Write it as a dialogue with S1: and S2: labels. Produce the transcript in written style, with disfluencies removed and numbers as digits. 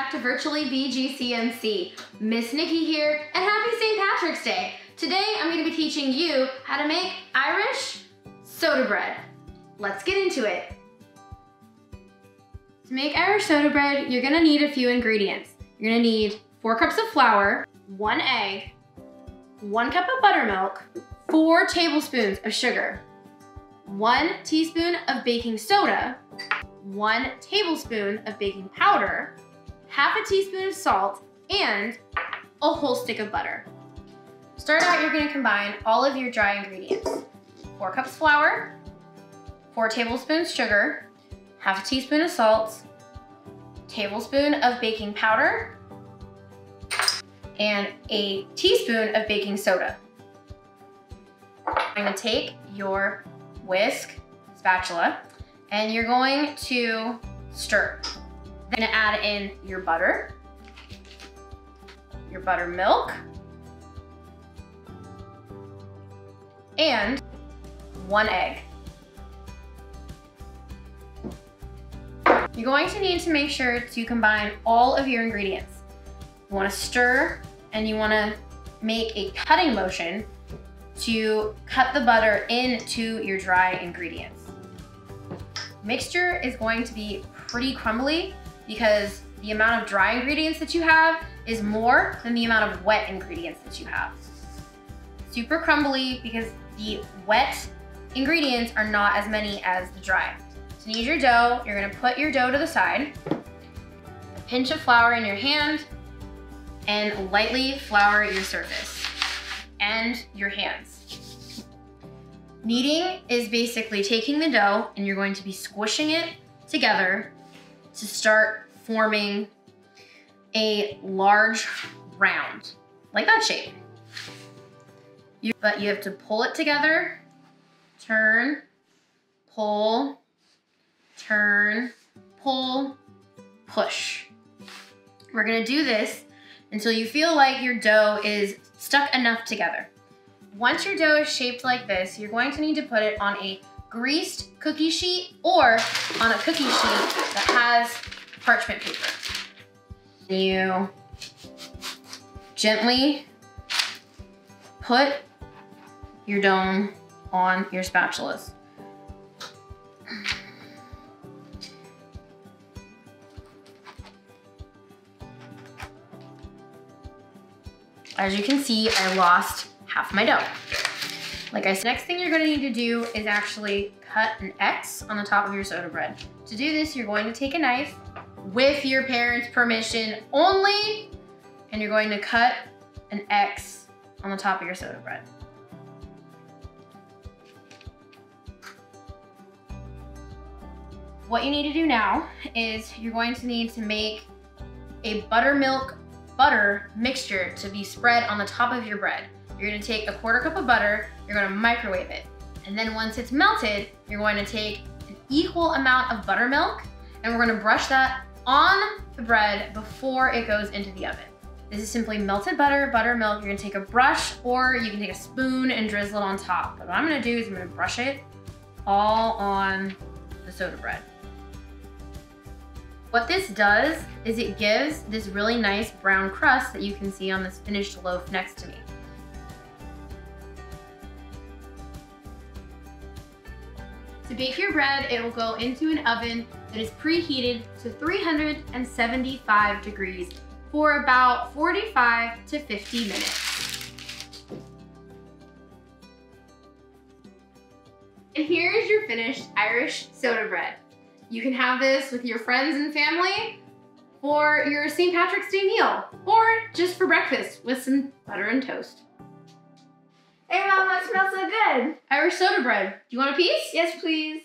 S1: back to Virtually BGCMC. Miss Nikki here, and happy St. Patrick's Day. Today, I'm gonna be teaching you how to make Irish soda bread. Let's get into it. To make Irish soda bread, you're gonna need a few ingredients. You're gonna need 4 cups of flour, 1 egg, 1 cup of buttermilk, 4 tablespoons of sugar, 1 teaspoon of baking soda, 1 tablespoon of baking powder, half a teaspoon of salt, and a whole stick of butter. To start out, you're gonna combine all of your dry ingredients. 4 cups flour, 4 tablespoons sugar, half a teaspoon of salt, tablespoon of baking powder, and a teaspoon of baking soda. I'm gonna take your whisk spatula and you're going to stir. Then you're gonna add in your butter, your buttermilk, and 1 egg. You're going to need to make sure to combine all of your ingredients. You wanna stir and you wanna make a cutting motion to cut the butter into your dry ingredients. Mixture is going to be pretty crumbly because the amount of dry ingredients that you have is more than the amount of wet ingredients that you have. Super crumbly because the wet ingredients are not as many as the dry. To knead your dough, you're gonna put your dough to the side, a pinch of flour in your hand, and lightly flour your surface and your hands. Kneading is basically taking the dough and you're going to be squishing it together to start forming a large round, like that shape. But you have to pull it together, turn, pull, turn, pull, push. We're gonna do this until you feel like your dough is stuck enough together. Once your dough is shaped like this, you're going to need to put it on a greased cookie sheet or on a cookie sheet that has parchment paper. You gently put your dough on your spatulas. As you can see, I lost half my dough. Like I said, next thing you're gonna need to do is actually cut an X on the top of your soda bread. To do this, you're going to take a knife with your parents' permission only, and you're going to cut an X on the top of your soda bread. What you need to do now is you're going to need to make a buttermilk butter mixture to be spread on the top of your bread. You're gonna take a 1/4 cup of butter, you're gonna microwave it. And then once it's melted, you're going to take an equal amount of buttermilk and we're gonna brush that on the bread before it goes into the oven. This is simply melted butter, buttermilk. You're gonna take a brush or you can take a spoon and drizzle it on top. But what I'm gonna do is I'm gonna brush it all on the soda bread. What this does is it gives this really nice brown crust that you can see on this finished loaf next to me. To bake your bread, it will go into an oven that is preheated to 375 degrees for about 45 to 50 minutes. And here is your finished Irish soda bread. You can have this with your friends and family for your St. Patrick's Day meal, or just for breakfast with some butter and toast.
S2: Hey Mom, that smells so good.
S1: Irish soda bread. Do you want a piece?
S2: Yes, please.